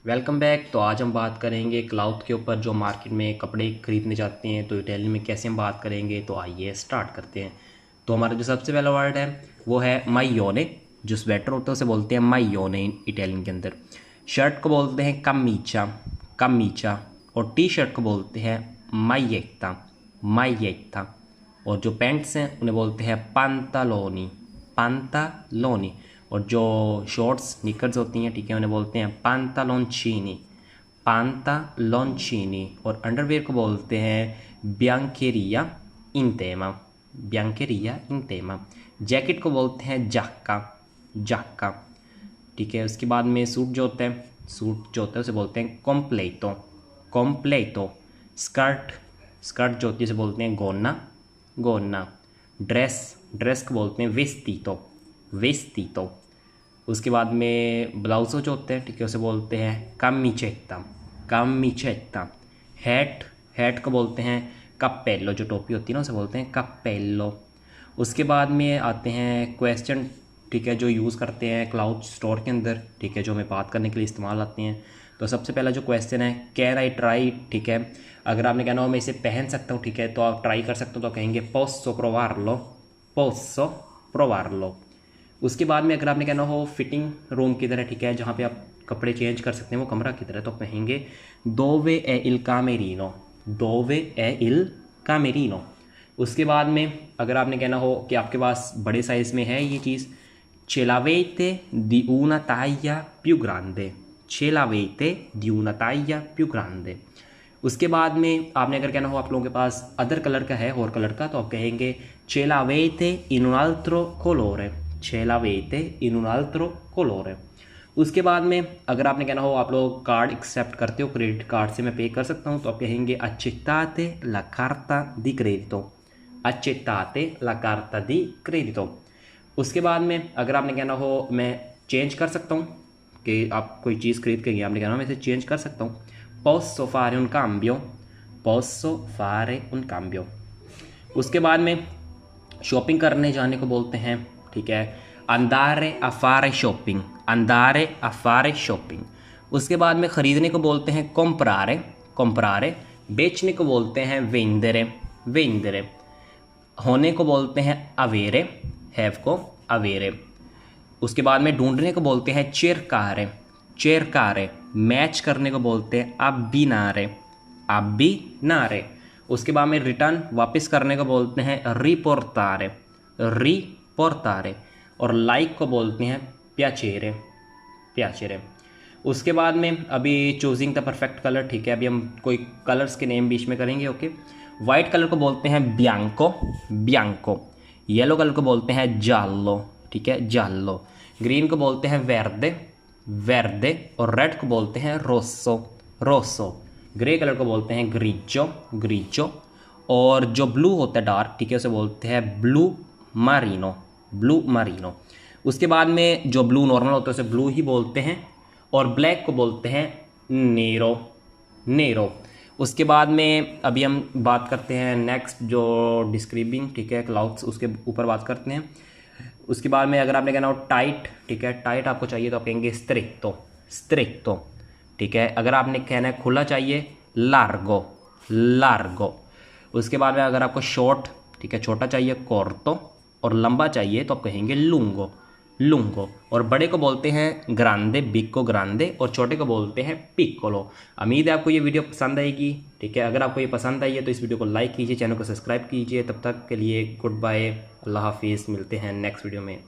Welcome back. तो आज हम बात करेंगे क्लाउड के ऊपर। जो मार्केट में कपड़े खरीदने जाते हैं तो इटालियन में कैसे हम बात करेंगे, तो आइए स्टार्ट करते हैं। तो हमारा जो सबसे पहला वर्ड है वो है माइयोने। जो स्वेटर होता है उसे बोलते हैं माइयोने इटालियन के अंदर। शर्ट को बोलते हैं कमीचा, कमीचा। और टी शर्ट को बोलते हैं माइयेत्ता, माइयेत्ता। और जो पैंट्स हैं उन्हें बोलते हैं पांतालोनी, पांतालोनी। और जो शॉर्ट्स निकर्स होती हैं, ठीक है, उन्हें बोलते हैं पांतालोंचीनी, पांतालोंचीनी। और अंडरवेयर को बोलते हैं बियांकेरिया इंतेमा, बियांकेरिया इंतेमा। जैकेट को बोलते हैं जाक्का, जाक्का। ठीक है, उसके बाद में सूट जो होता है, सूट जो होता है उसे बोलते हैं कॉम्प्लेटो, कॉम्प्लेटो। स्कर्ट, स्कर्ट जो होती है उसे बोलते हैं गोना, गोना। ड्रेस, ड्रेस को बोलते हैं वेस्तीतो, वेस्तीतो। उसके बाद में ब्लाउजो जो होते हैं, ठीक है, उसे बोलते हैं कामीचेत्ता, कामीचेत्ता। हैट, हैट को बोलते हैं कप्पेलो। जो टोपी होती है ना उसे बोलते हैं कप्पेलो। उसके बाद में आते हैं क्वेश्चन, ठीक है, जो यूज़ करते हैं क्लाउड स्टोर के अंदर, ठीक है, जो हमें बात करने के लिए इस्तेमाल आते हैं। तो सबसे पहला जो क्वेश्चन है कैन आई ट्राई, ठीक है। अगर आपने कहना हो मैं इसे पहन सकता हूँ, ठीक है, तो आप ट्राई कर सकते हो तो कहेंगे पोस्सो प्रोवारलो, पोस्सो प्रोवारलो। उसके बाद में अगर आपने कहना हो फिटिंग रूम की तरह, ठीक है, जहाँ पे आप कपड़े चेंज कर सकते हैं वो कमरा की तरह, तो आप कहेंगे दोवे ए इल कामेरीनो, दोवे ए इल कामेरीनो। उसके बाद में अगर आपने कहना हो कि आपके पास बड़े साइज़ में है ये चीज़, ce l'avete di una taglia più grande, ce l'avete di una taglia più grande। उसके बाद में आपने अगर कहना हो आप लोगों के पास अदर कलर का है, और कलर का, तो आप कहेंगे ce l'avete in un altro colore, ce l'avete in un altro colore। उसके बाद में अगर आपने कहना हो आप लोग कार्ड एक्सेप्ट करते हो, क्रेडिट कार्ड से मैं पे कर सकता हूँ, तो आप कहेंगे accettate la carta di credito, accettate la carta di credito। उसके बाद में अगर आपने कहना हो मैं चेंज कर सकता हूँ, कि आप कोई चीज़ खरीद के गए, आपने कहना हो मैं इसे चेंज कर सकता हूँ, posso fare un cambio, posso fare un cambio। उसके बाद में शॉपिंग करने जाने को बोलते हैं, ठीक है, andare a fare shopping, andare a fare shopping। उसके बाद में ख़रीदने को बोलते हैं comprare, comprare। बेचने को बोलते हैं vendere, vendere। होने को बोलते हैं avere, हैव को avere। उसके बाद में ढूंढने को बोलते हैं cercare, cercare। मैच करने को बोलते हैं abbinare, abbinare। उसके बाद में रिटर्न वापस करने को बोलते हैं रिपोर्टारे, रिपोर्टारे। और लाइक को बोलते हैं प्याचेरे, प्याचेरे। उसके बाद में अभी चूजिंग द परफेक्ट कलर, ठीक है, अभी हम कोई कलर्स के नेम बीच में करेंगे। ओके, वाइट कलर को बोलते हैं बियांको, बियांको। येलो कलर को बोलते हैं जालो, ठीक है, जालो। ग्रीन को बोलते हैं वेर्दे, वेर्दे। और रेड को बोलते हैं रोसो, रोसो। ग्रे कलर को बोलते हैं ग्रीचो, ग्रीचो। और जो ब्लू होता है डार्क, ठीक है, उसे बोलते हैं ब्लू मारिनो, ब्लू मारिनो। उसके बाद में जो ब्लू नॉर्मल होता है उसे ब्लू ही बोलते हैं। और ब्लैक को बोलते हैं नेरो, नेरो। उसके बाद में अभी हम बात करते हैं नेक्स्ट जो डिस्क्राइबिंग, ठीक है, क्लाउड्स, उसके ऊपर बात करते हैं। उसके बाद में अगर आपने कहना हो टाइट, ठीक है, टाइट आपको चाहिए तो आप कहेंगे स्ट्रिक्टो, स्ट्रिक्टो। ठीक है, अगर आपने कहना है खुला चाहिए लार्गो, लार्गो। उसके बाद में अगर आपको शॉर्ट, ठीक है, छोटा चाहिए कोर्तो। और लंबा चाहिए तो आप कहेंगे लुंगो, लुंगो। और बड़े को बोलते हैं ग्रांदे, बिग को ग्रांदे। और छोटे को बोलते हैं पिक्कोलो। उम्मीद है आपको ये वीडियो पसंद आएगी, ठीक है। अगर आपको ये पसंद आई है तो इस वीडियो को लाइक कीजिए, चैनल को सब्सक्राइब कीजिए। तब तक के लिए गुड बाय, अल्लाह हाफिज़। मिलते हैं नेक्स्ट वीडियो में।